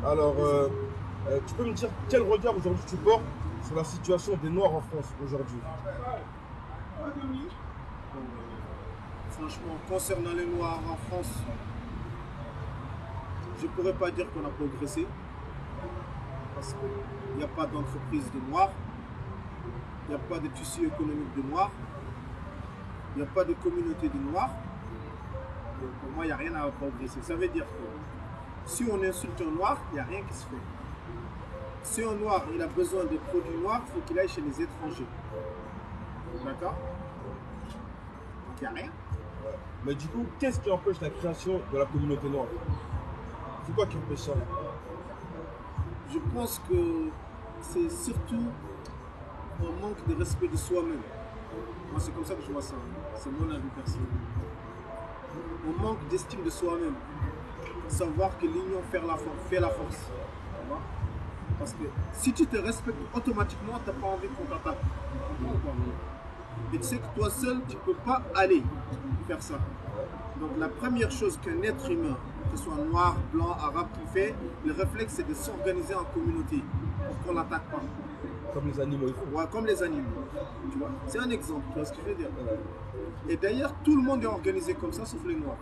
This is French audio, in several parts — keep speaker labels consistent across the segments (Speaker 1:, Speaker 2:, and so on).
Speaker 1: Alors, tu peux me dire quel regard aujourd'hui tu portes sur la situation des Noirs en France aujourd'hui?
Speaker 2: Franchement, concernant les Noirs en France, je ne pourrais pas dire qu'on a progressé. Parce qu'il n'y a pas d'entreprise de Noirs, il n'y a pas de tissu économique de Noirs, il n'y a pas de communauté de Noirs. Donc pour moi, il n'y a rien à progresser. Ça veut dire que si on insulte un Noir, il n'y a rien qui se fait. Si un Noir il a besoin de produits noirs, il faut qu'il aille chez les étrangers. D'accord? Donc il n'y a rien.
Speaker 1: Mais du coup, qu'est-ce qui empêche la création de la communauté noire? C'est quoi qui empêche ça?
Speaker 2: Je pense que c'est surtout un manque de respect de soi-même. Moi, c'est comme ça que je vois ça. C'est mon avis personnel. On manque d'estime de soi-même. Savoir que l'union fait la force. Parce que si tu te respectes automatiquement, tu n'as pas envie qu'on t'attaque. Et tu sais que toi seul, tu ne peux pas aller faire ça. Donc la première chose qu'un être humain, que ce soit noir, blanc, arabe, qui fait, le réflexe c'est de s'organiser en communauté pour qu'on ne l'attaque pas.
Speaker 1: Comme les animaux, il faut.
Speaker 2: Ouais, comme les animaux. Tu vois, c'est un exemple, tu vois ce que je veux dire. Et d'ailleurs, tout le monde est organisé comme ça, sauf les Noirs.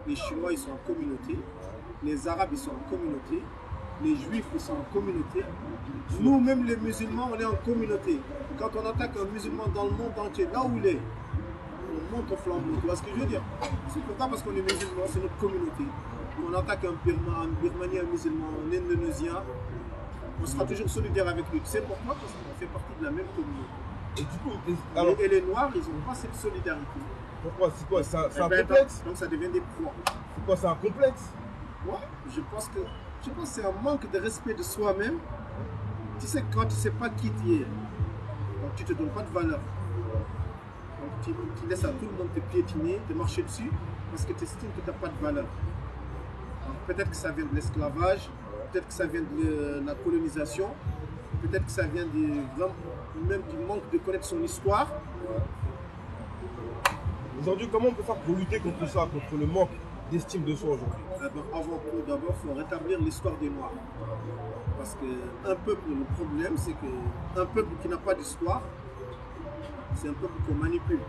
Speaker 2: Les Chinois, ils sont en communauté. Les Arabes, ils sont en communauté. Les Juifs, ils sont en communauté. Nous, même les musulmans, on est en communauté. Quand on attaque un musulman dans le monde entier, là où il est, on monte au flambeau. Tu vois ce que je veux dire? C'est pourquoi, parce qu'on est musulman, c'est notre communauté. On attaque un Birmanie, un musulman, un Indonésien, on sera toujours solidaire avec lui. Tu sais pourquoi? Parce qu'on fait partie de la même communauté.
Speaker 1: Et du coup,
Speaker 2: et les Noirs, ils n'ont pas cette solidarité.
Speaker 1: Pourquoi? C'est quoi? C'est un complexe?
Speaker 2: Donc ça devient des proies.
Speaker 1: C'est quoi? C'est un complexe?
Speaker 2: Ouais, je pense que c'est un manque de respect de soi-même. Tu sais, quand tu ne sais pas qui tu es, donc tu ne te donnes pas de valeur. Donc tu laisses à tout le monde te piétiner, te marcher dessus, parce que tu estimes que tu n'as pas de valeur. Peut-être que ça vient de l'esclavage, peut-être que ça vient de la colonisation, peut-être que ça vient même du manque de connaître son histoire.
Speaker 1: Aujourd'hui, comment on peut faire pour lutter contre ça, contre le manque d'estime de soi aujourd'hui?
Speaker 2: Avant tout, d'abord, il faut rétablir l'histoire des Noirs. Parce qu'un peuple, le problème, c'est qu'un peuple qui n'a pas d'histoire, c'est un peuple qu'on manipule.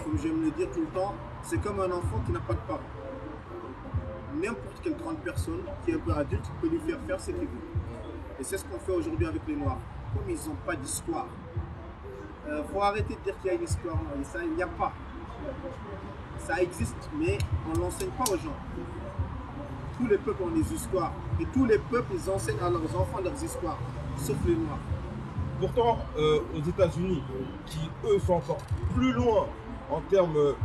Speaker 2: Comme j'aime le dire tout le temps, c'est comme un enfant qui n'a pas de parents. N'importe quelle grande personne qui est un peu adulte peut lui faire ce qu'il veut. Et c'est ce qu'on fait aujourd'hui avec les Noirs. Comme ils n'ont pas d'histoire, il faut arrêter de dire qu'il y a une histoire. Non, ça, il n'y a pas. Ça existe, mais on ne l'enseigne pas aux gens. Tous les peuples ont des histoires. Et tous les peuples, ils enseignent à leurs enfants leurs histoires, sauf les Noirs.
Speaker 1: Pourtant, aux États-Unis, qui eux sont encore plus loin en termes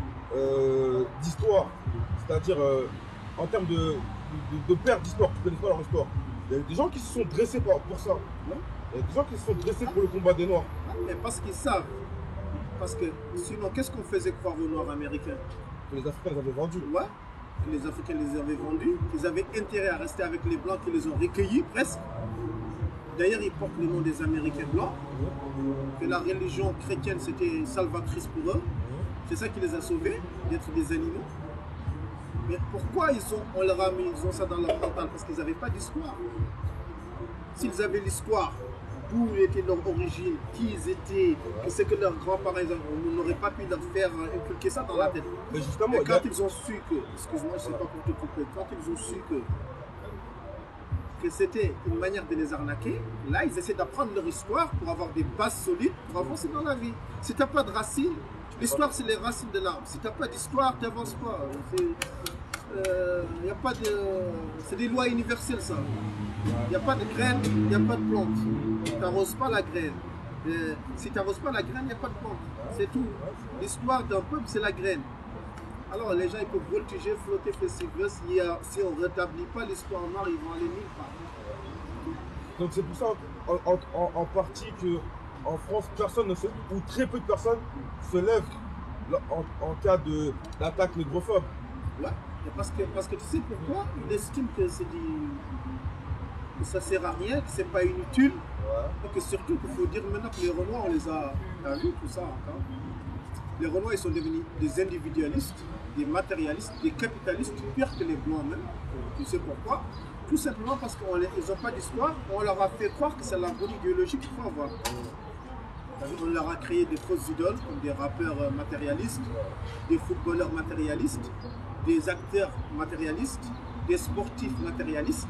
Speaker 1: d'histoire, c'est-à-dire en termes de perte d'histoire, qui ne connaissent pas leur histoire, il y a des gens qui se sont dressés pour ça. Il y a des gens qui se sont dressés pour le combat des Noirs.
Speaker 2: Mais parce qu'ils savent. Parce que sinon, qu'est-ce qu'on faisait croire aux Noirs américains?
Speaker 1: Que les Africains les avaient vendus.
Speaker 2: Ouais, que les Africains les avaient vendus, qu'ils avaient intérêt à rester avec les Blancs qui les ont recueillis presque. D'ailleurs, ils portent le nom des Américains blancs, que la religion chrétienne c'était salvatrice pour eux. C'est ça qui les a sauvés, d'être des animaux. Mais pourquoi on leur a mis, ils ont ça dans leur mental? Parce qu'ils n'avaient pas d'histoire. S'ils avaient l'histoire, d'où était leur origine, qui ils étaient, que c'est que leurs grands-parents, on n'aurait pas pu leur faire inculquer ça dans la tête.
Speaker 1: Mais justement,
Speaker 2: et quand ils ont su que, excuse-moi, je ne sais pas pour te couper, quand ils ont su que c'était une manière de les arnaquer, là, ils essaient d'apprendre leur histoire pour avoir des bases solides pour avancer dans la vie. Si tu n'as pas de racines, l'histoire, c'est les racines de l'arbre. Si tu n'as pas d'histoire, tu n'avances pas. Y a pas de... C'est des lois universelles, ça. Il n'y a pas de graines, il n'y a pas de plante. Tu n'arroses pas la graine. Si tu n'arroses pas la graine, il n'y a pas de plante. C'est tout. L'histoire d'un peuple, c'est la graine. Alors les gens ils peuvent voltiger, flotter, faire si on ne rétablit pas l'histoire noire, ils vont aller nulle part.
Speaker 1: Donc c'est pour ça en partie qu'en France, personne ne se, ou très peu de personnes se lèvent en cas d'attaque négrophobe.
Speaker 2: Ouais, parce que tu sais pourquoi? Ils estiment que ça ne sert à rien, que ce n'est pas inutile. Ouais. Et que surtout qu'il faut dire maintenant que les Renois, on les a vu tout ça encore. Les Renois, ils sont devenus des individualistes, des matérialistes, des capitalistes, pire que les Blancs même. Tu sais pourquoi? Tout simplement parce qu'ils n'ont pas d'histoire, on leur a fait croire que c'est la bonne idéologie qu'il faut avoir. On leur a créé des fausses idoles, comme des rappeurs matérialistes, des footballeurs matérialistes, des acteurs matérialistes, des sportifs matérialistes.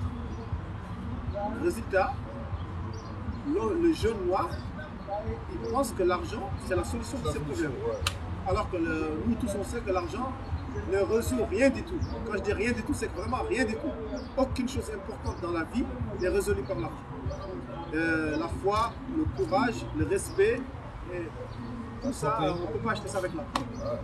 Speaker 2: Résultat, le jeune noir, il pense que l'argent, c'est la solution de ses problèmes. Alors que nous tous, on sait que l'argent ne résout rien du tout. Quand je dis rien du tout, c'est vraiment rien du tout. Aucune chose importante dans la vie n'est résolue par l'argent. La foi, le courage, le respect, tout ça, on ne peut pas acheter ça avec l'argent.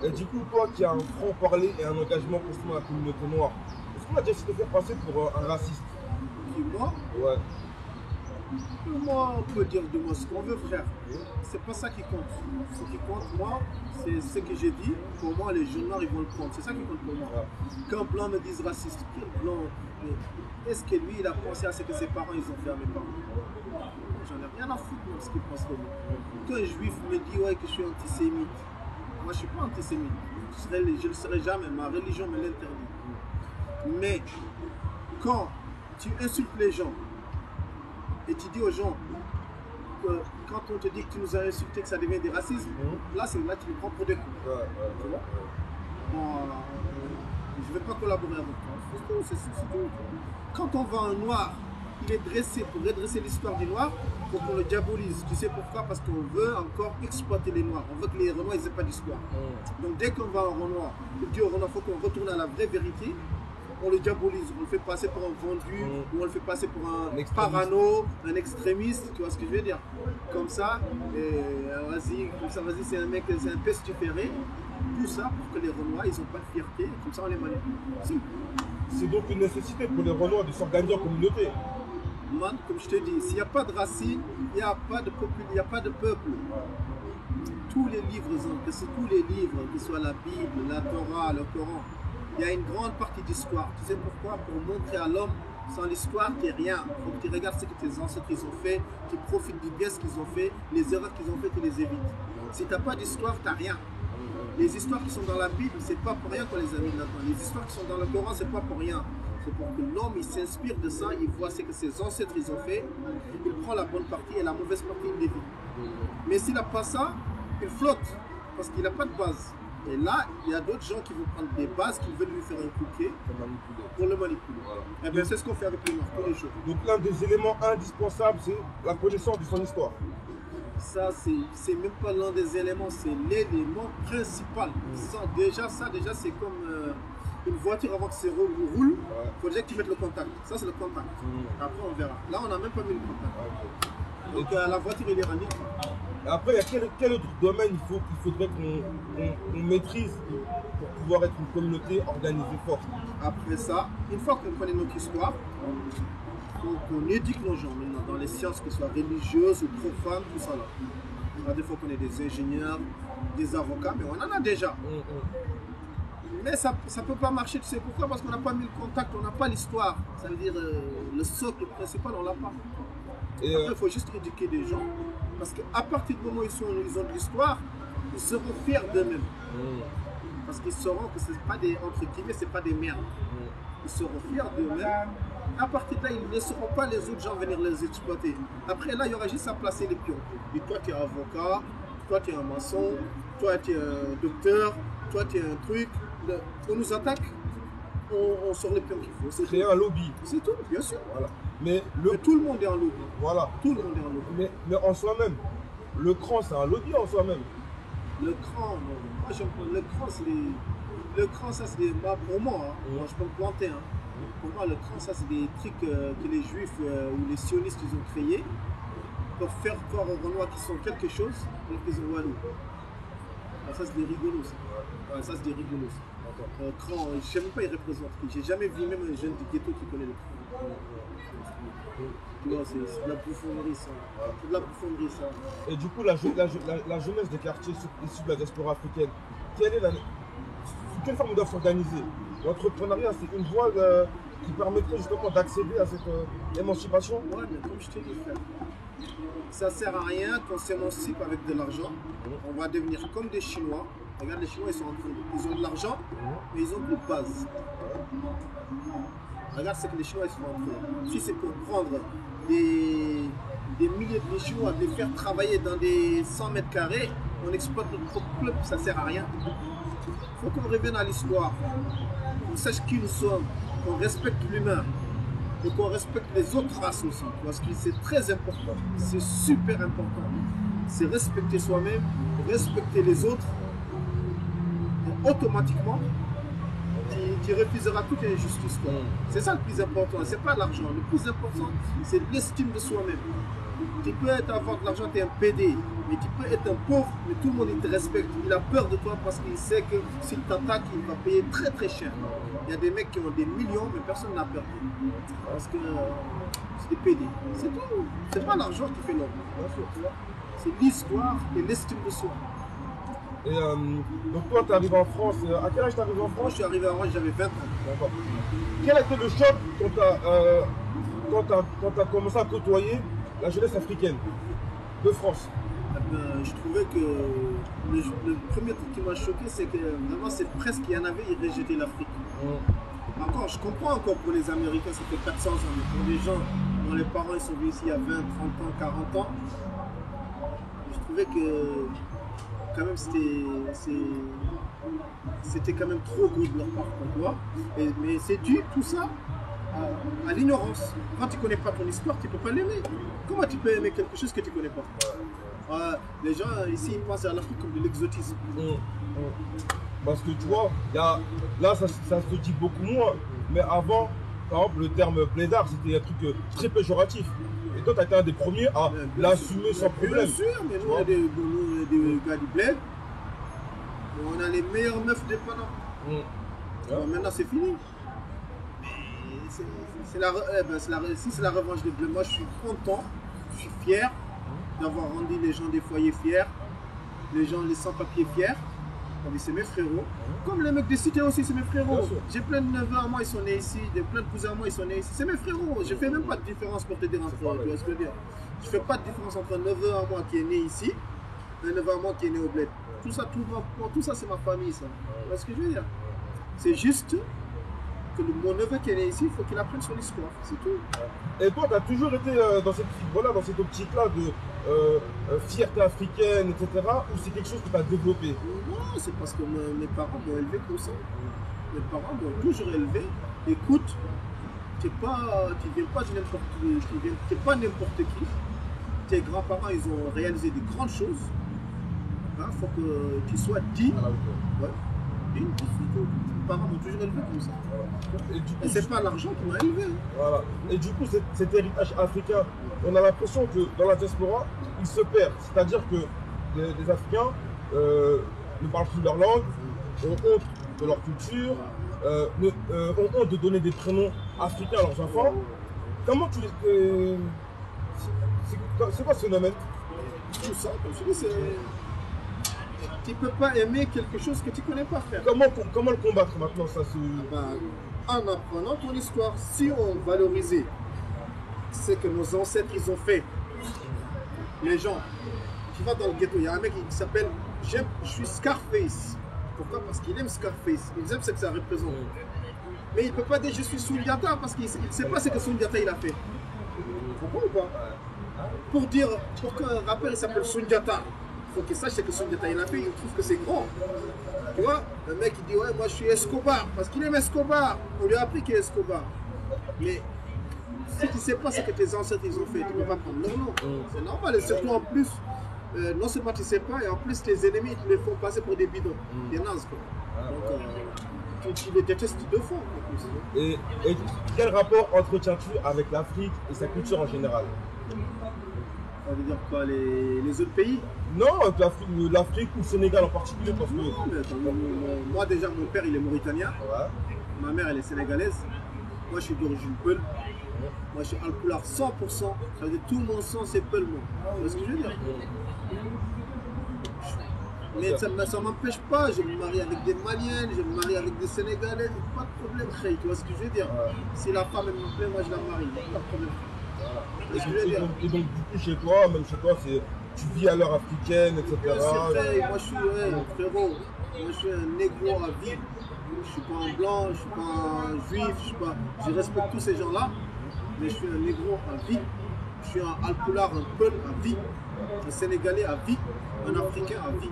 Speaker 1: Et du coup, toi qui as un franc-parler et un engagement constant dans la communauté noire, est-ce qu'on a déjà essayé de te faire passer pour un raciste?
Speaker 2: Qui, moi?
Speaker 1: Ouais.
Speaker 2: Moi, on peut dire de moi ce qu'on veut, frère. C'est pas ça qui compte. Ce qui compte, moi, c'est ce que j'ai dit. Pour moi, les jeunes noirs, ils vont le prendre. C'est ça qui compte pour moi. Quand blanc me dise raciste, quel blanc? Est-ce que lui, il a pensé à ce que ses parents, ils ont fait à mes parents? J'en ai rien à foutre de ce qu'il pense de moi. Quand un juif me dit ouais, que je suis antisémite, moi, je suis pas antisémite. Je ne le serai jamais. Ma religion me l'interdit. Mais quand tu insultes les gens, et tu dis aux gens que quand on te dit que tu nous as insulté, que ça devient des racismes, là tu le prends pour des coups. Tu vois? Je ne vais pas collaborer avec toi. C'est tout. Quand on voit un noir, il est dressé pour redresser l'histoire du noir, pour qu'on le diabolise. Tu sais pourquoi? Parce qu'on veut encore exploiter les noirs. On veut que les Renois n'aient pas d'histoire. Donc dès qu'on voit un Renoir, on dit au Renoir, il faut qu'on retourne à la vraie vérité. On le diabolise, on le fait passer pour un vendu, ou on le fait passer pour un parano, un extrémiste, tu vois ce que je veux dire? Comme ça, vas-y, c'est un mec, c'est un pestiféré. Tout ça pour que les Renois, ils n'ont pas de fierté, comme ça on les manipule. Si.
Speaker 1: C'est donc une nécessité pour les Renois de s'organiser en communauté.
Speaker 2: Man, comme je te dis, s'il n'y a pas de racine, il n'y a pas de peuple. Tous les livres, que ce soit la Bible, la Torah, le Coran, il y a une grande partie d'histoire. Tu sais pourquoi? Pour montrer à l'homme, sans l'histoire, tu n'es rien. Il faut que tu regardes ce que tes ancêtres ils ont fait, tu profites du bien ce qu'ils ont fait, les erreurs qu'ils ont fait, tu les évites. Si tu n'as pas d'histoire, tu n'as rien. Les histoires qui sont dans la Bible, c'est pas pour rien qu'on les a mis là-dedans. Les histoires qui sont dans le Coran, c'est pas pour rien. C'est pour que l'homme, il s'inspire de ça, il voit ce que ses ancêtres ils ont fait, il prend la bonne partie et la mauvaise partie, il l'évite. Mais s'il n'a pas ça, il flotte, parce qu'il n'a pas de base. Et là, il y a d'autres gens qui vont prendre des bases, qui veulent lui faire un couquet pour le manipuler. Voilà. Et bien, c'est ce qu'on fait avec les Noirs tous les jours.
Speaker 1: Donc l'un des éléments indispensables, c'est la connaissance de son histoire.
Speaker 2: Ça, c'est même pas l'un des éléments, c'est l'élément principal. Déjà, c'est comme une voiture avant que ça roule, il faut déjà que tu mettes le contact. Ça, c'est le contact. Après, on verra. Là, on n'a même pas mis le contact. Donc, la voiture, elle est ranique.
Speaker 1: Après, il y a quel autre domaine il faudrait qu'on maîtrise pour pouvoir être une communauté organisée forte?
Speaker 2: Après ça, une fois qu'on connaît notre histoire, il faut qu'on éduque nos gens maintenant dans les sciences, que ce soit religieuses ou profanes, tout ça là. Des fois qu'on ait des ingénieurs, des avocats, mais on en a déjà. Mais ça ne peut pas marcher, tu sais pourquoi? Parce qu'on n'a pas mis le contact, on n'a pas l'histoire. Ça veut dire le socle principal, on ne l'a pas. Après, il faut juste éduquer des gens. Parce qu'à partir du moment où ils ont de l'histoire, ils seront fiers d'eux-mêmes. Parce qu'ils sauront que ce n'est pas des, entre guillemets, c'est pas des merdes. Ils seront fiers d'eux-mêmes. À partir de là, ils ne laisseront pas les autres gens venir les exploiter. Après, là, il y aura juste à placer les pions. Et toi, tu es avocat, toi, tu es un maçon, toi, tu es un docteur, toi, tu es un truc. On nous attaque, on sort les pions qu'il faut.
Speaker 1: C'est créer un lobby.
Speaker 2: C'est tout, bien sûr.
Speaker 1: Voilà. Mais
Speaker 2: tout le monde est en lobby.
Speaker 1: Voilà.
Speaker 2: Tout le monde est en lobby.
Speaker 1: Mais en soi-même, le cran, c'est un lobby en soi-même.
Speaker 2: Le cran, non. Moi, j'aime pas. Le cran, c'est des. Le cran, ça, c'est des. Pour moi, hein, moi, je peux me planter. Hein. Pour moi, le cran, ça, c'est des trucs que les juifs ou les sionistes ils ont créés pour faire croire aux Renois qu'ils sont quelque chose et qu'ils ont Walou. Ah, ça, c'est des rigolos. Ça, ça c'est des rigolos. Cran, je ne sais même pas, il représente. J'ai jamais vu même un jeune du ghetto qui connaît le cran. Tu vois, c'est de la bouffonnerie, ça. C'est de la bouffonnerie, ça.
Speaker 1: Et du coup, la jeunesse des quartiers issus de la diaspora africaine, sous quelle forme ils doivent s'organiser? L'entrepreneuriat, c'est une voie qui permettrait justement d'accéder à cette émancipation?
Speaker 2: Ouais, mais comme je t'ai dit, frère, ça ne sert à rien qu'on s'émancipe avec de l'argent. On va devenir comme des Chinois. Regarde, les Chinois, ils ont de l'argent, mais ils ont de base. Regarde ce que les Chinois ils font entre eux. Si c'est pour prendre des milliers de Chinois, de les faire travailler dans des 100 mètres carrés, on exploite notre propre peuple, ça sert à rien. Il faut qu'on revienne à l'histoire, qu'on sache qui nous sommes, qu'on respecte l'humain et qu'on respecte les autres races aussi. Parce que c'est très important, c'est super important. C'est respecter soi-même, respecter les autres, et automatiquement, tu refuseras toute injustice. C'est ça le plus important, c'est pas l'argent. Le plus important, c'est l'estime de soi-même. Tu peux avoir de l'argent, tu es un PD, mais tu peux être un pauvre, mais tout le monde il te respecte. Il a peur de toi parce qu'il sait que s'il t'attaque, il va payer très très cher. Il y a des mecs qui ont des millions, mais personne n'a peur. Parce que c'est des PD. C'est tout. C'est pas l'argent qui fait l'homme. C'est l'histoire et l'estime de soi.
Speaker 1: Et donc toi, tu es arrivé en France, à quel âge tu es arrivé en France?
Speaker 2: Moi, je suis arrivé en France, j'avais 20 ans.
Speaker 1: D'accord. Quel a été le choc quand tu as commencé à côtoyer la jeunesse africaine de France?
Speaker 2: Je trouvais que le premier truc qui m'a choqué, c'est que vraiment, c'est presque qu'il y en avait, ils rejetaient l'Afrique. Encore, je comprends encore pour les Américains, ça fait 400 ans, mais pour les gens dont les parents ils sont venus ici il y a 20, 30 ans, 40 ans, je trouvais que quand même c'était quand même trop gros de leur part, tu vois. Mais c'est dû tout ça à l'ignorance. Quand tu ne connais pas ton histoire, tu ne peux pas l'aimer. Comment tu peux aimer quelque chose que tu ne connais pas? Les gens ici ils pensent à l'Afrique comme de l'exotisme.
Speaker 1: Parce que tu vois, là ça se dit beaucoup moins, mais avant, par exemple, le terme blédard, c'était un truc très péjoratif. Et toi, tu as été un des premiers à l'assumer sans problème.
Speaker 2: Bien sûr, mais nous, on a des gars du bled. On a les meilleures meufs des Panama. Maintenant, c'est fini. Si c'est la revanche des bleus, moi, je suis content, je suis fier d'avoir rendu les gens des foyers fiers, les gens, les sans-papiers fiers. C'est mes frérots. Comme les mecs des cités aussi, c'est mes frérots. J'ai plein de neveux à moi, ils sont nés ici. Plein de cousins à moi, ils sont nés ici. C'est mes frérots. Je ne fais même pas de différence pour te dire entre eux. Tu vois ce que je veux dire? Je ne fais pas de différence entre un neveu à moi qui est né ici et un neveu à moi qui est né au bled. Tout ça, c'est ma famille, ça. Tu vois ce que je veux dire? C'est juste que mon neveu qui est né ici, il faut qu'il apprenne sur l'histoire. C'est tout.
Speaker 1: Et toi, tu as toujours été dans cette fibre-là, dans cette optique-là de fierté africaine, etc. Ou c'est quelque chose que tu as développé?
Speaker 2: Non, c'est parce que mes parents m'ont élevé comme ça. Mes parents m'ont toujours élevé. Écoute, tu viens pas de n'importe qui, tu n'es pas n'importe qui. Tes grands-parents, ils ont réalisé de grandes choses. Il faut que tu sois digne. Ouais. Digne, mes parents m'ont toujours élevé comme ça. Voilà. Et c'est pas l'argent qui m'a élevé.
Speaker 1: Voilà. Et du coup, cet héritage africain, on a l'impression que dans la diaspora, il se perd. C'est-à-dire que les Africains ne parlent plus leur langue, ont honte de leur culture, ont honte de donner des prénoms africains à leurs enfants. Comment tu les... c'est quoi ce phénomène?
Speaker 2: Tout ça, comme je dis, tu ne peux pas aimer quelque chose que tu ne connais pas faire.
Speaker 1: Comment le combattre maintenant ça
Speaker 2: en apprenant ton histoire, si on valorisait ce que nos ancêtres ils ont fait, les gens, tu vas dans le ghetto, il y a un mec qui s'appelle je suis Scarface. Pourquoi? Parce qu'il aime Scarface, il aime ce que ça représente. Mais il ne peut pas dire je suis Soundiata parce qu'il ne sait pas ce que Soundiata il a fait. Tu comprends ou pas? Pour qu'un rappeur il s'appelle Soundiata, il faut qu'il sache ce que Soundiata il a fait, il trouve que c'est grand. Tu vois, le mec il dit ouais moi je suis Escobar parce qu'il aime Escobar. On lui a appris qu'il est Escobar. Mais si tu ne sais pas ce que tes ancêtres ils ont fait, tu ne peux pas prendre leur nom. C'est normal et surtout en plus, non seulement tu ne sais pas et en plus tes ennemis ils te les font passer pour des bidons, des nazes quoi. Donc tu les détestes de fond.
Speaker 1: Et quel rapport entretiens-tu avec l'Afrique et sa culture en général?
Speaker 2: Ça veut dire quoi, les autres pays?
Speaker 1: Non, l'Afrique ou le Sénégal en particulier parce que...
Speaker 2: Non, mais attends, moi déjà mon père il est mauritanien, ma mère elle est sénégalaise, moi je suis d'origine Peul, moi je suis Alpulaar 100%, ça veut dire tout mon sang c'est Peul moi. Tu vois ce que je veux dire? Mais ça ne m'empêche pas, je me marie avec des Maliennes, je me marie avec des Sénégalais, pas de problème, tu vois ce que je veux dire? Si la femme elle me plaît, moi je la marie, pas de problème.
Speaker 1: Et donc du coup chez toi, même chez toi, tu vis à l'heure africaine, etc.
Speaker 2: C'est vrai, moi je suis frérot, moi je suis un négro à vie. je suis pas un blanc, je suis pas un juif, je respecte tous ces gens-là, mais je suis un négro à vie, je suis un alpulaar, un peul à vie, un sénégalais à vie, un africain à vie.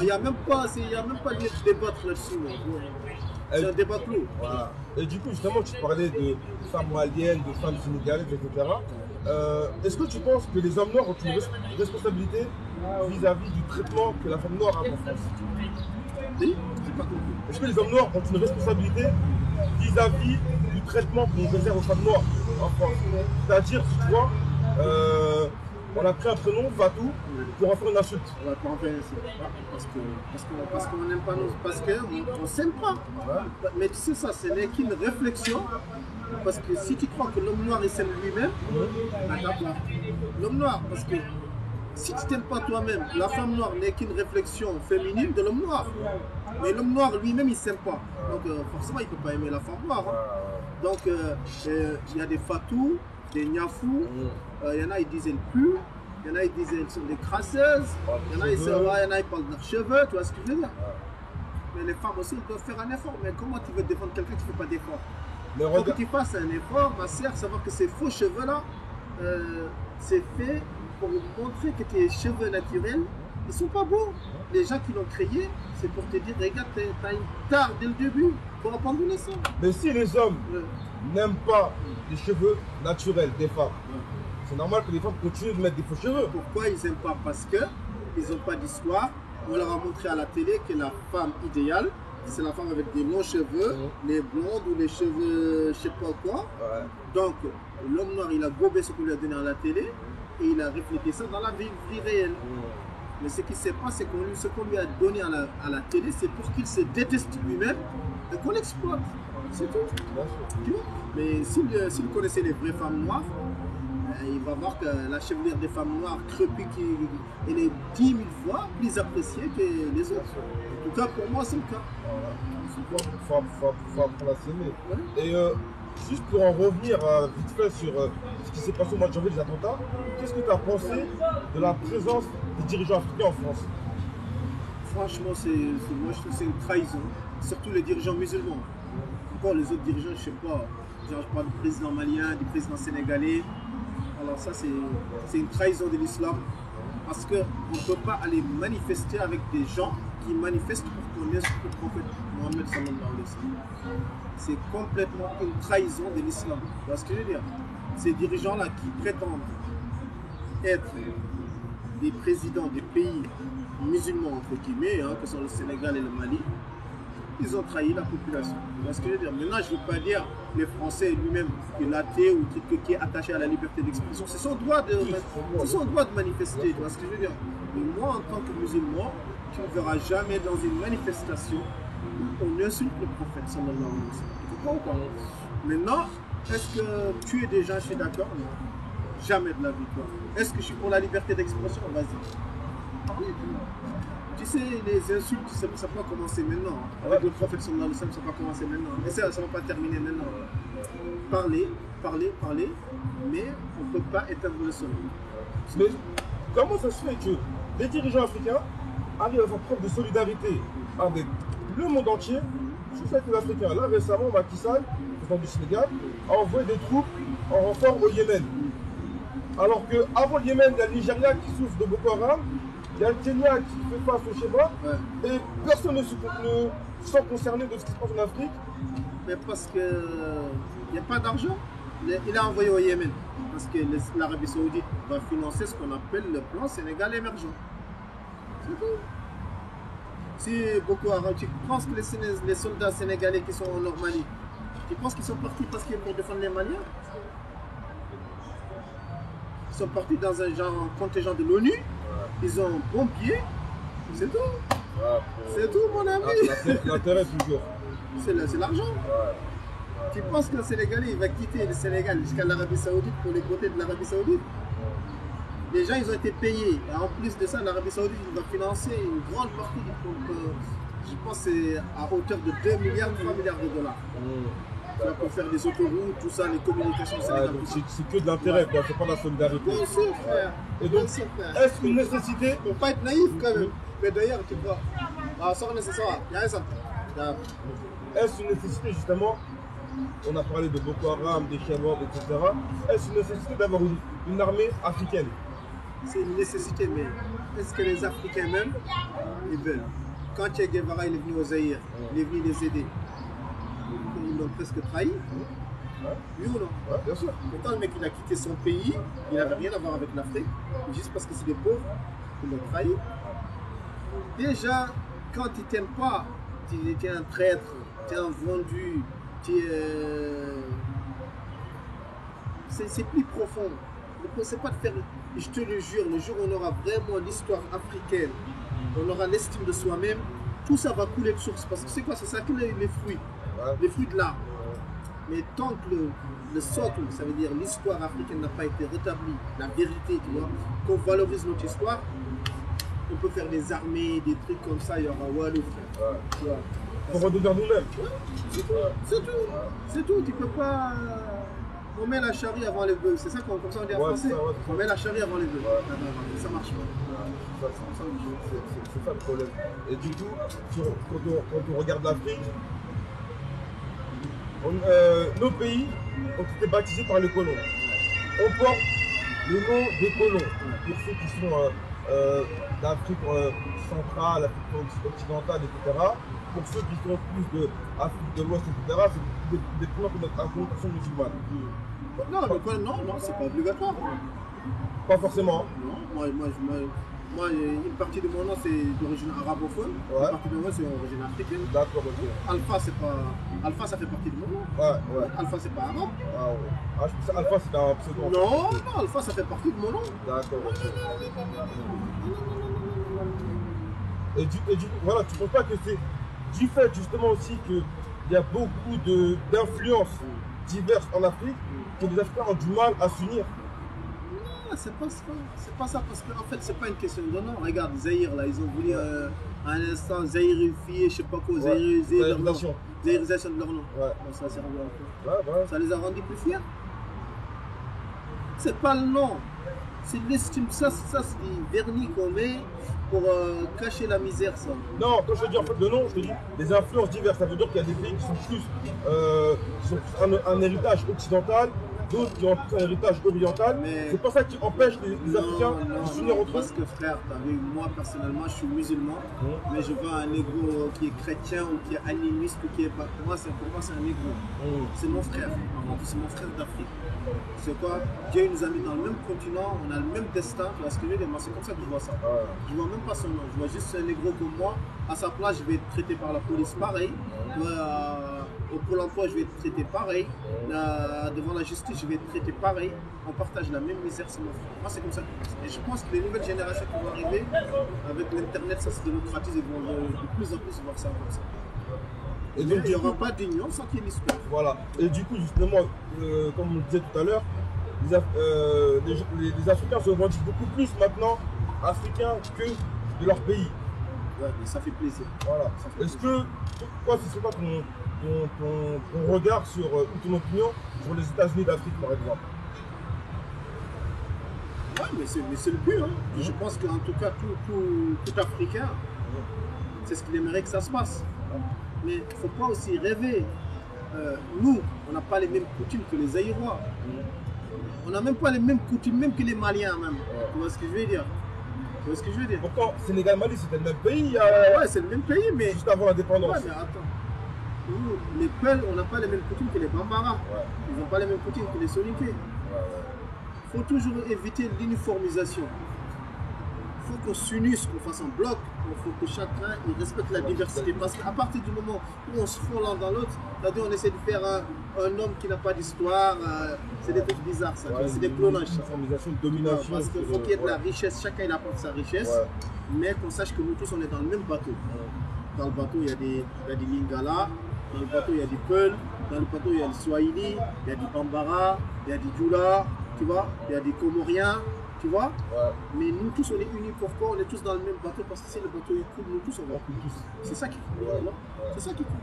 Speaker 2: Il n'y a même pas lieu de débattre là-dessus. C'est un débat clos.
Speaker 1: Voilà. Et du coup, justement, tu parlais de femmes maliennes, de femmes sénégalaises, etc. Est-ce que tu penses que les hommes noirs ont une responsabilité vis-à-vis du traitement que la femme noire a en France?
Speaker 2: Oui, j'ai pas compris.
Speaker 1: Est-ce que les hommes noirs ont une responsabilité vis-à-vis du traitement qu'on réserve aux femmes noires en France? C'est-à-dire, tu vois, on a pris un prénom, Fatou, pour en faire une insulte.
Speaker 2: On va pas en faire une insulte. Parce qu'on n'aime pas nous, parce qu'on ne s'aime pas. Ouais. Mais tu sais ça, ce n'est qu'une réflexion. Parce que si tu crois que l'homme noir il s'aime lui-même, d'accord. L'homme noir, parce que si tu t'aimes pas toi-même, la femme noire n'est qu'une réflexion féminine de l'homme noir. Mais l'homme noir lui-même il ne s'aime pas. Donc forcément il ne peut pas aimer la femme noire. Hein. Donc il y a des Fatou, des Niafou, il y en a ils disent elles puent, il y en a ils disent elles sont des crasseuses, il y en a ils parlent de leurs cheveux, tu vois ce que je veux dire. Mais les femmes aussi elles doivent faire un effort. Mais comment tu veux défendre quelqu'un qui ne fait pas d'effort? Faut que tu fasses un effort, ma sœur, savoir que ces faux cheveux-là, c'est fait pour montrer que tes cheveux naturels, ils sont pas beaux. Les gens qui l'ont créé, c'est pour te dire, regarde, t'as une tare dès le début, pour abandonner ça.
Speaker 1: Mais si les hommes n'aiment pas les cheveux naturels des femmes, c'est normal que les femmes continuent de mettre des faux cheveux.
Speaker 2: Pourquoi ils n'aiment pas? Parce qu'ils n'ont pas d'histoire. On leur a montré à la télé que la femme idéale, c'est la femme avec des longs cheveux, les blondes ou les cheveux, je sais pas quoi. Ouais. Donc, l'homme noir, il a gobé ce qu'on lui a donné à la télé et il a reflété ça dans la vie réelle. Mais ce qu'il ne sait pas, c'est que ce qu'on lui a donné à la télé, c'est pour qu'il se déteste lui-même et qu'on l'exploite. C'est tout. Tu vois? Mais s'il connaissait les vraies femmes noires, il va voir que la chevelure des femmes noires crepue, elle est 10 000 fois plus appréciée que les autres. En tout cas, pour moi, c'est le cas.
Speaker 1: Faut apprendre à s'aimer. Ouais. Et juste pour en revenir vite fait sur ce qui s'est passé au mois de janvier des attentats, qu'est-ce que tu as pensé de la présence des dirigeants africains en France?
Speaker 2: Franchement, moi je trouve que c'est une trahison, surtout les dirigeants musulmans. Encore les autres dirigeants, je ne sais pas, genre, je parle du président malien, du président sénégalais. Alors ça, c'est une trahison de l'islam, parce qu'on ne peut pas aller manifester avec des gens qui manifestent pour qu'on insulte le prophète Mohammed sallallahu alayhi wa sallam. C'est complètement une trahison de l'islam. Tu vois ce que je veux dire? Ces dirigeants-là qui prétendent être des présidents des pays musulmans, entre guillemets, hein, que sont le Sénégal et le Mali, ils ont trahi la population. Tu vois ce que je veux dire? Maintenant, je ne veux pas dire les Français lui-même que l'athée ou qui est attaché à la liberté d'expression, c'est son droit de manifester. Tu vois ce que je veux dire? Mais moi, en tant que musulman, tu ne verras jamais dans une manifestation où on insulte le prophète sallallahu alayhi wa sallam. Tu comprends ou pas? Maintenant, est-ce que tu es déjà, je suis d'accord? Non. Jamais de la vie, toi. Est-ce que je suis pour la liberté d'expression? Vas-y. Tu sais, les insultes, ça ne va pas commencer maintenant. Avec le prophète sallallahu alayhi wa sallam, ça ne va pas commencer maintenant. Et ça ne va pas terminer maintenant. Parler, mais on ne peut pas éteindre le soleil.
Speaker 1: Mais comment ça se fait que les dirigeants africains arrivent à faire preuve de solidarité avec le monde entier sur cette africain? Là, récemment, Macky Sall, président du Sénégal, a envoyé des troupes en renfort au Yémen. Alors qu'avant le Yémen, il y a le Nigeria qui souffre de Boko Haram, il y a le Kenya qui fait face au Sheba, et personne ne se sent concerné de ce qui se passe en Afrique.
Speaker 2: Mais parce qu'il n'y a pas d'argent. Il a envoyé au Yémen, parce que l'Arabie Saoudite va financer ce qu'on appelle le plan Sénégal émergent. C'est tout. Si Boko Haram, tu penses que les soldats sénégalais qui sont en Normandie, tu penses qu'ils sont partis parce qu'ils sont pour défendre les Maliens? Ils sont partis dans un genre contingent de l'ONU, ils ont pompiers, c'est tout. C'est tout, mon ami.
Speaker 1: L'intérêt toujours.
Speaker 2: C'est l'argent. Tu penses qu'un Sénégalais il va quitter le Sénégal jusqu'à l'Arabie Saoudite pour les côtés de l'Arabie Saoudite? Les gens ils ont été payés. Et en plus de ça, l'Arabie Saoudite va financer une grande partie du compte. Je pense que c'est à hauteur de 2 milliards, 3 milliards de dollars. Pour faire des autoroutes, tout ça, les communications sénégalaises.
Speaker 1: C'est que de l'intérêt, quoi. C'est pas de la solidarité.
Speaker 2: Bien sûr, frère.
Speaker 1: Et donc, est-ce une nécessité?
Speaker 2: Faut pas être naïf quand même. Mais d'ailleurs, tu vois, ça c'est ça. Il y a ça. D'accord.
Speaker 1: Est-ce une nécessité justement, on a parlé de Boko Haram, des Shabab, etc. Est-ce une nécessité d'avoir une armée africaine?
Speaker 2: C'est une nécessité, mais est-ce que les Africains même, ils veulent? Quand Che Guevara il est venu au Zaïre, il est venu les aider. Ils l'ont presque trahi. Oui ou non?
Speaker 1: Ouais, bien sûr.
Speaker 2: Pourtant, le mec, il a quitté son pays, il n'avait rien à voir avec l'Afrique, juste parce que c'est des pauvres, ils l'ont trahi. Déjà, quand ils ne t'aiment pas, tu es un traître, tu es un vendu, c'est plus profond. C'est pas de faire, je te le jure, le jour où on aura vraiment l'histoire africaine, on aura l'estime de soi-même, tout ça va couler de source. Parce que c'est quoi? C'est ça que les fruits, les fruits de l'art. Mais tant que le socle, ça veut dire l'histoire africaine n'a pas été rétablie, la vérité, tu vois, qu'on valorise notre histoire, on peut faire des armées, des trucs comme ça, il y aura Walou. Tu vois.
Speaker 1: Pour redevenir nous-mêmes.
Speaker 2: C'est tout. C'est tout. Tu peux pas. On met la charie avant les bœufs. C'est ça comme ça on dit en français. On met la charie avant les bœufs. Ça marche pas.
Speaker 1: C'est ça le problème. Et du coup, quand on regarde l'Afrique, nos pays ont été baptisés par les colons. On porte le nom des colons. Pour ceux qui sont d'Afrique centrale, Afrique occidentale, etc. Pour ceux qui sont plus d'Afrique de l'Ouest, etc., c'est des colons à connotation musulmane.
Speaker 2: Non, c'est pas obligatoire.
Speaker 1: Pas forcément.
Speaker 2: Non, moi, une partie de mon nom c'est d'origine arabophone, une partie de mon nom c'est d'origine africaine.
Speaker 1: D'accord, ok.
Speaker 2: Alpha, ça fait partie de mon nom.
Speaker 1: Ouais.
Speaker 2: Alpha, c'est pas arabe.
Speaker 1: Ah ouais. Ah, je pensais Alpha, c'était un pseudo.
Speaker 2: Non, Alpha, ça fait partie de mon nom.
Speaker 1: D'accord, ok. Et du coup, voilà, tu ne penses pas que c'est du fait justement aussi qu'il y a beaucoup d'influences diverses en Afrique que les Africains ont du mal à s'unir?
Speaker 2: C'est pas ça, parce qu'en fait, c'est pas une question de nom. Regarde, Zaïre, là, ils ont voulu un instant zaïrifier, je sais pas quoi, zaïrisation de leur nom.
Speaker 1: Ouais.
Speaker 2: Bon, ça s'est rendu à quoi? Ça les a rendus plus fiers. C'est pas le nom, c'est l'estime. Ça c'est des vernis qu'on met pour cacher la misère, ça.
Speaker 1: Non, quand je te dis en fait le nom, je te dis des influences diverses. Ça veut dire qu'il y a des pays qui sont plus un héritage occidental, d'autres qui ont un héritage oriental. C'est pas ça qui empêche les Africains de s'unir entre eux.
Speaker 2: Parce que frère, t'as vu, moi personnellement, je suis musulman, mais je vois un négro qui est chrétien ou qui est animiste ou qui est pas. Pour moi, c'est un négro. C'est mon frère. C'est mon frère d'Afrique. C'est quoi? Dieu nous a mis dans le même continent, on a le même destin. Parce que c'est comme ça que je vois ça. Je vois même pas son nom. Je vois juste un négro comme moi. À sa place, je vais être traité par la police pareil. Au Pôle emploi, je vais être traité pareil. Devant la justice, je vais être traité pareil. On partage la même misère, c'est mon frère. Moi, c'est comme ça. Et je pense que les nouvelles générations qui vont arriver, avec l'internet, ça se démocratise, ils vont de plus en plus voir ça comme ça. Et donc, il n'y aura pas d'union sans qu'il y ait l'histoire.
Speaker 1: Voilà. Et du coup, justement, comme on le disait tout à l'heure, les Africains se revendiquent beaucoup plus maintenant africains que de leur pays.
Speaker 2: Ouais, mais ça fait plaisir.
Speaker 1: Voilà. Est-ce que, toi, c'est quoi ton regard sur, ou ton opinion sur les États-Unis d'Afrique, par exemple?
Speaker 2: Ouais, mais c'est le but. Hein. Je pense qu'en tout cas, tout Africain, c'est ce qu'il aimerait que ça se passe. Mais il ne faut pas aussi rêver. Nous, on n'a pas les mêmes coutumes que les Zaïrois. On n'a même pas les mêmes coutumes, même que les Maliens. Même. Tu vois ce que je veux dire?
Speaker 1: Pourtant, Sénégal-Mali, c'était le même pays.
Speaker 2: Ouais, c'est le même pays, mais.
Speaker 1: Juste avant l'indépendance.
Speaker 2: Ouais, mais attends. Nous, les Peuls, on n'a pas les mêmes coutumes que les Bambara. Ils n'ont pas les mêmes coutumes que les Soninké. Il faut toujours éviter l'uniformisation. Il faut qu'on s'unisse, qu'on fasse un bloc. Il faut que chacun il respecte la diversité. Parce qu'à partir du moment où on se fond l'un dans l'autre, c'est-à-dire on essaie de faire un homme qui n'a pas d'histoire, c'est des trucs bizarres, ça. C'est des clonages.
Speaker 1: Uniformisation, domination.
Speaker 2: Parce qu'il faut qu'il y ait de la richesse, chacun il apporte sa richesse, mais qu'on sache que nous tous on est dans le même bateau. Dans le bateau il y a des Lingala, dans le bateau il y a des Peuls, dans le bateau il y a des Swahili, il y a des Bambara, il y a des Djoula, tu vois, il y a des Comoriens. Tu vois? Mais nous tous on est unis. Pourquoi? On est tous dans le même bateau, parce que si le bateau il coule, nous tous on va couler tous. C'est ça qui coule. C'est ça qui coule.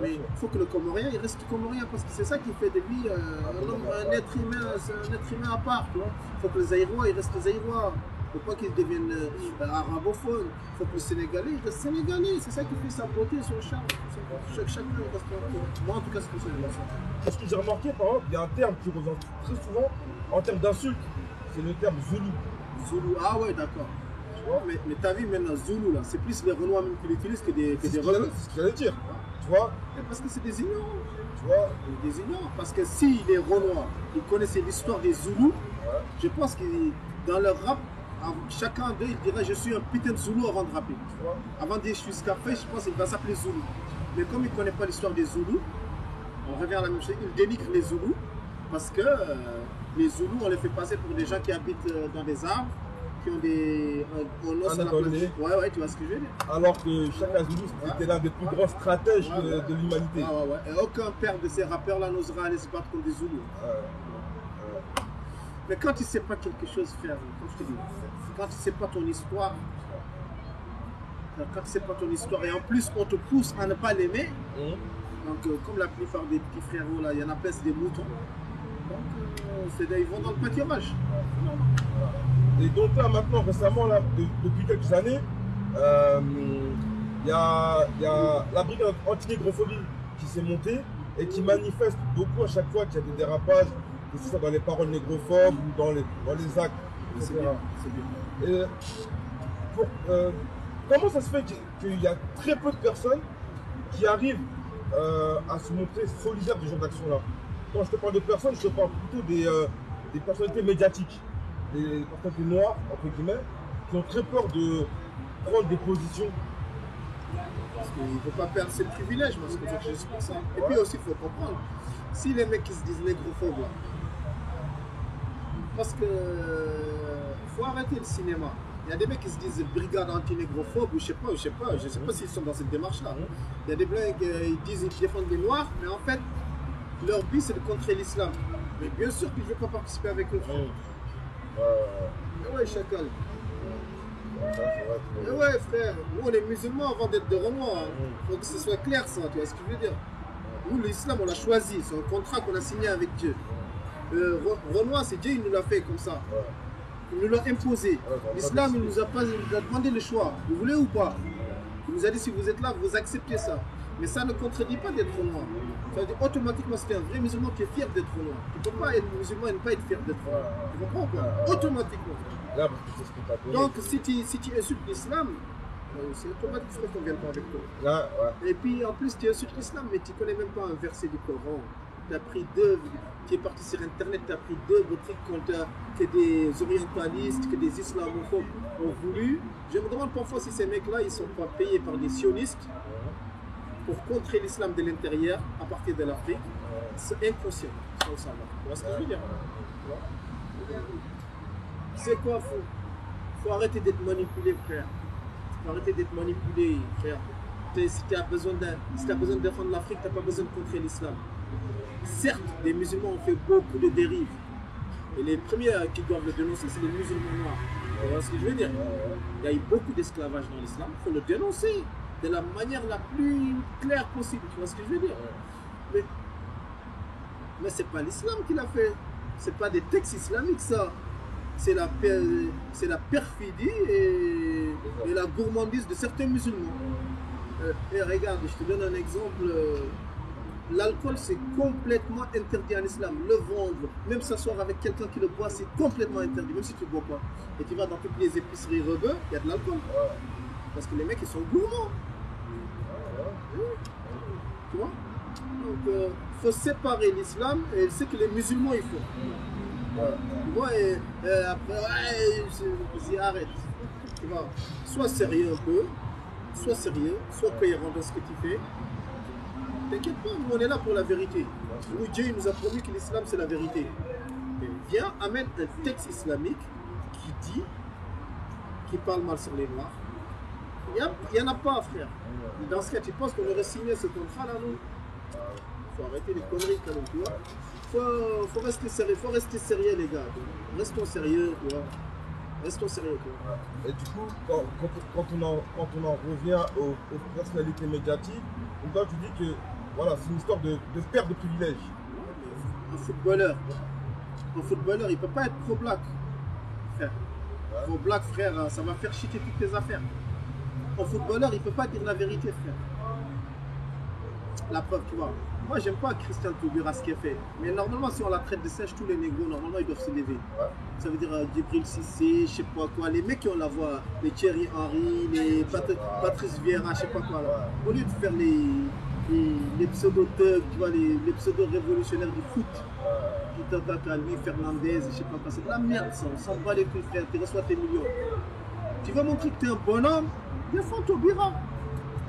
Speaker 2: Mais il faut que le Comorien il reste Comorien, parce que c'est ça qui fait de lui un être humain à part. Tu vois? Il faut que les Zaïrois ils restent Zaïrois. faut pas qu'ils deviennent arabophones. Il faut que le Sénégalais reste Sénégalais. C'est ça qui fait sa beauté, son charme. Chacun reste un. Moi, en tout cas, c'est pour ça que je vois ça.
Speaker 1: Parce que j'ai remarqué, par exemple, il y a un terme qui revient très souvent en termes d'insultes. C'est le terme Zoulou.
Speaker 2: Zoulou, ah ouais, d'accord. Mais t'as vu maintenant, Zoulou, là, c'est plus les Renois même qui l'utilisent que des
Speaker 1: C'est
Speaker 2: Rebeux.
Speaker 1: ce que j'allais dire. Tu vois,
Speaker 2: Parce que c'est des ignorants.
Speaker 1: tu vois.
Speaker 2: Des ignorants. Parce que si les Renois, ils connaissaient l'histoire des Zoulous,
Speaker 1: Ouais.
Speaker 2: je pense que dans leur rap, chacun d'eux, il dirait je suis un putain de Zoulou avant de rapper.
Speaker 1: Tu vois.
Speaker 2: Avant de dire je suis Scarface, je pense qu'il va s'appeler Zoulou. Mais comme il ne connaît pas l'histoire des Zoulous, on revient à la même chose, il dénigre les Zoulous parce que les Zoulous, on les fait passer pour des gens qui habitent dans des arbres, qui ont des. On os à la place. Ouais, tu vois ce que je veux dire.
Speaker 1: Alors que Chaka Zulu, c'était l'un des plus grands stratèges de l'humanité.
Speaker 2: Et aucun père de ces rappeurs-là n'osera aller se battre contre des Zoulous. Mais quand tu ne sais pas quelque chose faire, comme je te dis, quand tu ne sais pas ton histoire, et en plus on te pousse à ne pas l'aimer, donc comme la plupart des petits frérots là, il y en a plein, c'est des moutons. Donc ils vont dans le pâturage.
Speaker 1: Et donc là maintenant, récemment, là, depuis quelques années, il y a la brigade anti-négrophobie qui s'est montée et qui manifeste beaucoup à chaque fois qu'il y a des dérapages, que ce soit dans les paroles négrophobes ou dans les actes, etc.
Speaker 2: C'est bien.
Speaker 1: Et comment ça se fait qu'il y a très peu de personnes qui arrivent à se montrer solidaires de ce genre d'action-là? Quand je te parle de personnes, je te parle plutôt des personnalités médiatiques, des personnalités noires, entre guillemets, qui ont très peur de prendre des positions.
Speaker 2: Parce qu'il ne faut pas perdre ses privilèges, moi, c'est que je suis pour ça. Et puis aussi, il faut comprendre, si les mecs qui se disent négrophobes là, parce que faut arrêter le cinéma. Il y a des mecs qui se disent brigade anti-négrophobe, ou je sais pas s'ils sont dans cette démarche-là. Il y a des blancs qui disent qu'ils défendent les noirs, mais en fait, leur but c'est de contrer l'islam. Mais bien sûr que je ne vais pas participer avec eux. Ouais, chacal. Ouais, frère, nous on est musulmans avant d'être de Renois. Faut que ce soit clair ça, tu vois ce que je veux dire. Nous, l'islam, on l'a choisi, c'est un contrat qu'on a signé avec Dieu. Renoir, c'est Dieu, il nous l'a fait comme ça. Il nous l'a imposé. L'islam, il nous a demandé le choix. Vous voulez ou pas? Il nous a dit si vous êtes là, vous acceptez ça. Mais ça ne contredit pas d'être noir. Ça veut dire automatiquement, c'est un vrai musulman qui est fier d'être noir. Tu ne peux pas être musulman et ne pas être fier d'être noir. Tu comprends quoi? Automatiquement.
Speaker 1: Là, parce que c'est ce que tu as donné.
Speaker 2: Donc, si tu insultes l'islam, c'est automatiquement qu'on ne vient pas avec toi.
Speaker 1: Là,
Speaker 2: Et puis, en plus, tu insultes l'islam, mais tu ne connais même pas un verset du Coran. Tu as pris tu es parti sur Internet, tu as pris deux trucs que des orientalistes, que des islamophobes ont voulu. Je me demande parfois si ces mecs-là, ils ne sont pas payés par des sionistes pour contrer l'islam de l'intérieur à partir de l'Afrique. C'est inconscient, sans le savoir. Tu vois ce que je veux dire? C'est quoi? Faut arrêter d'être manipulé, frère. Faut arrêter d'être manipulé, frère. Si tu as besoin de défendre l'Afrique, tu n'as pas besoin de contrer l'islam. Certes, les musulmans ont fait beaucoup de dérives. Et les premiers qui doivent le dénoncer, c'est les musulmans noirs. Tu vois ce que je veux dire? Il y a eu beaucoup d'esclavage dans l'islam. Il faut le dénoncer de la manière la plus claire possible. Tu vois ce que je veux dire? Mais c'est pas l'islam qui l'a fait. C'est pas des textes islamiques, ça. C'est la perfidie et la gourmandise de certains musulmans. Et regarde, je te donne un exemple. L'alcool, c'est complètement interdit en islam. Le vendre, même s'asseoir avec quelqu'un qui le boit, c'est complètement interdit, même si tu ne bois pas. Et tu vas dans toutes les épiceries rebeux, il y a de l'alcool. Parce que les mecs, ils sont gourmands. Tu vois? Donc, il faut séparer l'islam et ce que les musulmans ils font. Tu vois, et après, vas-y, arrête. Tu vois? Sois sérieux un peu, sois sérieux, sois cohérent dans ce que tu fais. T'inquiète pas, nous on est là pour la vérité. Nous, Dieu il nous a promis que l'islam c'est la vérité. Et viens, amène un texte islamique qui parle mal sur les noirs. Il n'y en a pas, frère. Dans ce cas, tu penses qu'on aurait signé ce contrat-là, non? Il faut arrêter les conneries quand même, tu vois. Faut rester sérieux, les gars. Restons sérieux, tu vois. Restons sérieux, tu vois.
Speaker 1: et du coup, quand on en revient aux personnalités médiatiques, donc là, tu dis que voilà, c'est une histoire de perte de privilèges.
Speaker 2: Un footballeur, il ne peut pas être pro-black. Ton blague, frère, ça va faire chuter toutes tes affaires. Un footballeur, il ne peut pas dire la vérité, frère. La preuve, tu vois. Moi, j'aime pas Christian Taubira ce qu'il fait. Mais normalement, si on la traite de sèche, tous les négros, normalement, ils doivent se lever. Ouais. Ça veut dire Djibril Cissé, je sais pas quoi. Les mecs qui ont la voix, les Thierry Henry, les Patrice Vieira, je sais pas quoi. Là. Au lieu de faire les pseudo-thugs, tu vois, les pseudo-révolutionnaires du foot. Qui t'attaquent à lui, Fernandez, je sais pas quoi. C'est de la merde, ça. On s'en bat les couilles, frère. Tu reçois tes millions. Tu veux montrer que tu es un bonhomme, défends Taubira.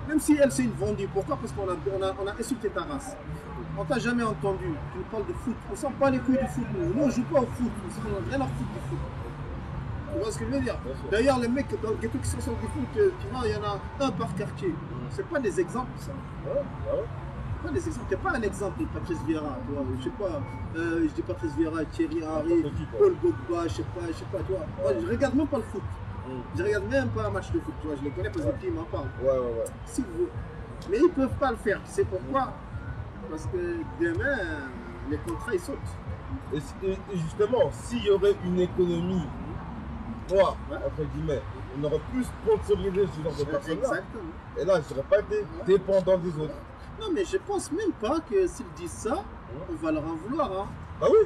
Speaker 2: Même si elle c'est une vendue. Pourquoi? Parce qu'on a insulté ta race. On t'a jamais entendu. Tu nous parles de foot. On s'en bat les couilles du foot. Nous, on joue pas au foot. On n'a rien à foutre du foot. Tu vois ce que je veux dire? D'ailleurs, les mecs dans le ghetto qui sont sur du foot, tu vois, il y en a un par quartier. C'est pas des exemples, ça. Pas des exemples. T'es pas un exemple de Patrice Vieira. Tu vois. Je sais pas. Je dis Patrice Vieira, Thierry Henry, Paul Pogba, je sais pas, tu vois. Moi, je regarde même pas le foot. Je regarde même pas un match de foot, tu vois, je les connais parce que les petits m'en parlent.
Speaker 1: Ouais.
Speaker 2: Si vous... Mais ils peuvent pas le faire, tu sais pourquoi? Parce que demain, les contrats ils sautent.
Speaker 1: Et justement, s'il y aurait une économie, entre guillemets, on aurait pu sponsoriser ce genre de personnes-là.
Speaker 2: Exactement.
Speaker 1: Et là, je n'aurais pas été dépendant des autres.
Speaker 2: Non, mais je pense même pas que s'ils disent ça, on va leur en vouloir. Hein.
Speaker 1: Ah oui?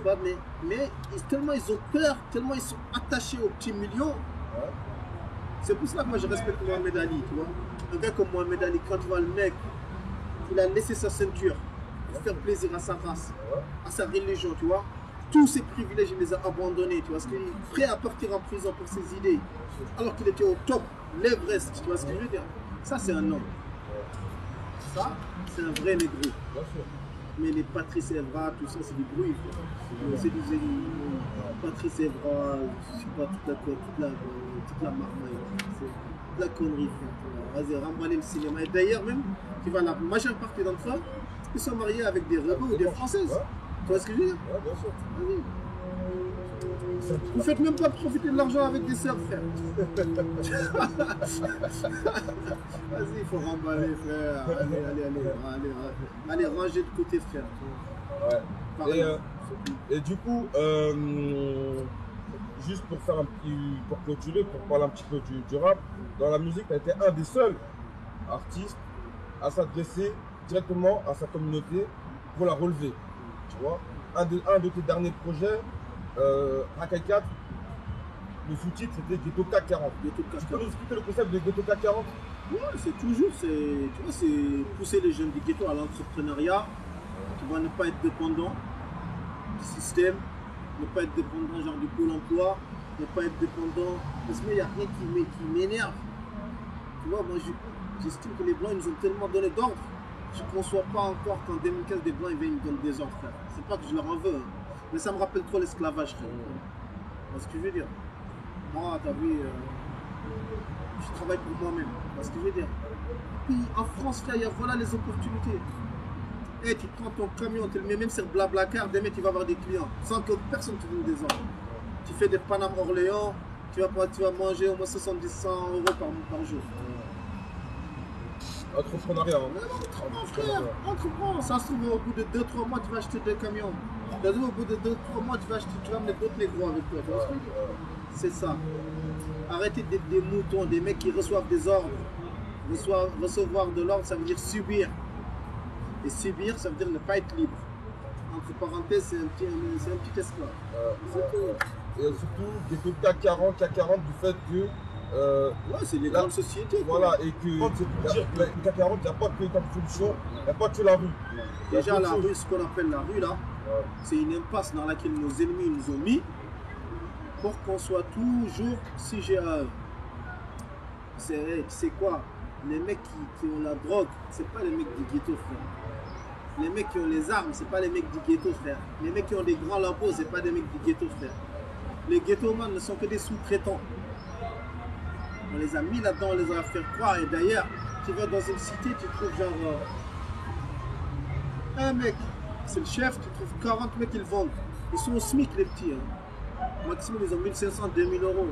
Speaker 2: Mais tellement ils ont peur, tellement ils sont attachés aux petits millions. Ouais. C'est pour cela que moi je respecte Mohamed Ali, tu vois. Un gars comme Mohamed Ali, quand tu vois le mec, il a laissé sa ceinture pour faire plaisir à sa race, à sa religion, tu vois. Tous ses privilèges, il les a abandonnés, tu vois. Parce qu'il est prêt à partir en prison pour ses idées. Alors qu'il était au top, l'Everest, tu vois ce que je veux dire. Ça, c'est un homme. Ça, c'est un vrai négro. Mais les Patrice Evra, tout ça, c'est du bruit. C'est du Patrice Evra, je sais pas, toute la marmaille. C'est de la connerie. Vas-y, remballer le cinéma. Et d'ailleurs, même, tu vois, la majeure partie d'entre eux, ils sont mariés avec des rebeux ou des Françaises. Tu vois ce que je veux dire?
Speaker 1: Ouais, bien sûr.
Speaker 2: Oui. Vous faites même pas profiter de l'argent avec des sœurs, frère. Vas-y, il faut remballer, frère. Allez, rangez de côté, frère.
Speaker 1: Ouais. Et du coup, juste pour faire pour clôturer, pour parler un petit peu du rap, dans la musique, tu as été un des seuls artistes à s'adresser directement à sa communauté pour la relever. Tu vois, un de tes derniers projets, Racaille 4, le sous-titre c'était Ghetto CAC 40. Tu peux nous expliquer le concept de Ghetto CAC 40?
Speaker 2: Ouais, c'est toujours, tu vois, c'est pousser les jeunes du ghetto à l'entrepreneuriat, tu vois, ne pas être dépendant du système, ne pas être dépendant genre du pôle emploi, ne pas être dépendant, parce qu'il n'y a rien qui m'énerve. Tu vois, moi j'estime que les Blancs ils nous ont tellement donné d'ordre. Je ne conçois pas encore qu'en 2015 des Blancs ils viennent nous donner des ordres, frère. C'est pas que je leur en veux, hein. Mais ça me rappelle trop l'esclavage, frère. Parce que je veux dire, moi, t'as vu, je travaille pour moi-même. Parce que je veux dire, puis en France, frère, voilà les opportunités. Et tu prends ton camion, tu le mets même sur Blablacar, demain tu vas avoir des clients, sans que personne te donne des ordres. Tu fais des Paname Orléans, tu vas manger au moins 70-100 euros par jour.
Speaker 1: Entrepreneuriat.
Speaker 2: Entreprends, frère, entreprends. Ça se trouve, au bout de 2-3 mois, tu vas acheter des camions. Au bout de 2-3 mois, tu vas amener d'autres négros avec toi. C'est ça. Arrêtez d'être des moutons, des mecs qui reçoivent des ordres. Recevoir de l'ordre, ça veut dire subir. Et subir, ça veut dire ne pas être libre. Entre parenthèses, c'est un petit esclave.
Speaker 1: Et surtout, Ghetto CAC 40 du fait que.
Speaker 2: Ouais, c'est les grandes sociétés.
Speaker 1: Voilà, et que le CAC 40, il n'y a pas que comme solution, il n'y a pas que la rue.
Speaker 2: Déjà, la rue, ce qu'on appelle la rue, là, c'est une impasse dans laquelle nos ennemis nous ont mis pour qu'on soit toujours sujet à eux. C'est quoi? Les mecs qui ont la drogue, c'est pas les mecs du ghetto, frère. Les mecs qui ont les armes, c'est pas les mecs du ghetto, frère. Les mecs qui ont des grands labos, c'est pas des mecs du ghetto, frère. Les ghettomanes ne sont que des sous-traitants. On les a mis là-dedans, on les a fait croire. Et d'ailleurs, tu vas dans une cité, tu trouves genre un mec, c'est le chef, tu trouves 40 mecs qui le vendent. Ils sont au SMIC, les petits. Hein. Maximum, ils ont 1500, 2000 euros.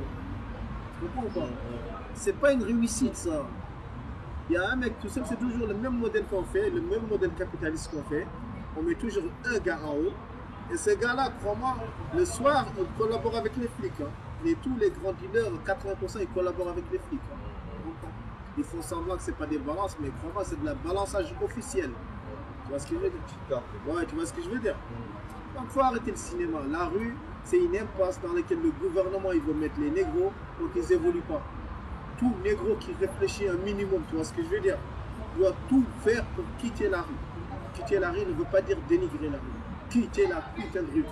Speaker 2: Tu comprends ou pas? C'est pas une réussite, ça. Il y a un mec tout seul, c'est toujours le même modèle qu'on fait, le même modèle capitaliste qu'on fait. On met toujours un gars en haut. Et ce gars-là, crois-moi, le soir, on collabore avec les flics. Hein. tous les grands dealers, 80% ils collaborent avec les flics. Hein. Ils font semblant que c'est pas des balances, mais crois-moi, c'est de la balançage officiel. Tu vois ce que je veux dire? Ouais, tu vois ce que je veux dire? Donc il faut arrêter le cinéma. La rue, c'est une impasse dans laquelle le gouvernement il veut mettre les négros pour qu'ils évoluent pas. Tout négro qui réfléchit un minimum, tu vois ce que je veux dire, doit tout faire pour quitter la rue. Quitter la rue ne veut pas dire dénigrer la rue. Quitter la putain de rue.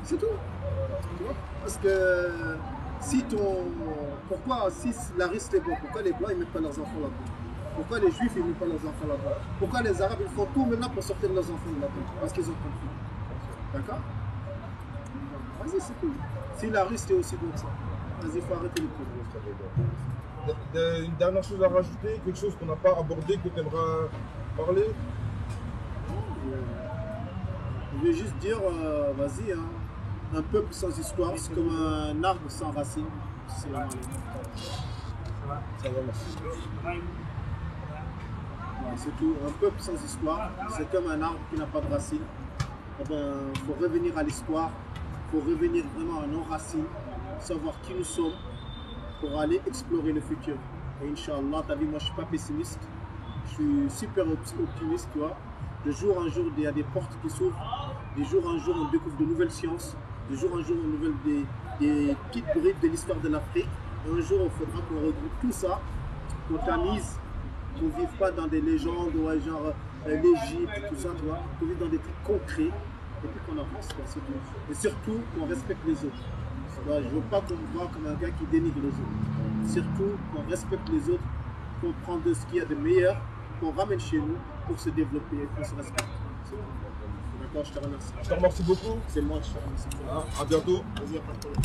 Speaker 2: C'est tout. Tu vois? Parce que si la rue c'était bon, pourquoi les blancs ils mettent pas leurs enfants là-bas? Pourquoi les juifs ils mettent pas leurs enfants là-bas? Pourquoi les arabes ils font tout maintenant pour sortir leurs enfants de là-bas? Parce qu'ils ont compris. D'accord? Vas-y, c'est cool. Si la rue c'était aussi bon que ça, vas-y, il faut arrêter le
Speaker 1: Une dernière chose à rajouter, quelque chose qu'on n'a pas abordé, que tu aimeras parler?
Speaker 2: Je vais juste dire, vas-y, hein, un peuple sans histoire, c'est comme un arbre sans racines. C'est la maladie.
Speaker 1: Ça va, merci.
Speaker 2: Ouais, c'est tout. Un peuple sans histoire, c'est comme un arbre qui n'a pas de racines. Il faut revenir à l'histoire, il faut revenir vraiment à nos racines, savoir qui nous sommes pour aller explorer le futur. Et Inch'Allah, t'as vu, moi je ne suis pas pessimiste, je suis super optimiste, tu vois. De jour en jour, il y a des portes qui s'ouvrent, de jour en jour, on découvre de nouvelles sciences, de jour en jour, on découvre des petites brides de l'histoire de l'Afrique. Et un jour, il faudra qu'on regroupe tout ça, qu'on tamise, qu'on ne vive pas dans des légendes, ouais, genre l'Égypte, tout ça, tu vois, qu'on vive dans des trucs concrets, et puis qu'on avance, quoi, c'est tout. Et surtout, qu'on respecte les autres. Ouais, je ne veux pas qu'on me voit comme un gars qui dénigre les autres. Surtout, qu'on respecte les autres, qu'on prend de ce qu'il y a de meilleur, qu'on ramène chez nous pour se développer et qu'on se respecte. D'accord, je te remercie.
Speaker 1: Je te remercie beaucoup.
Speaker 2: C'est moi, je te remercie.
Speaker 1: À bientôt.
Speaker 2: Vas-y, à pas de problème.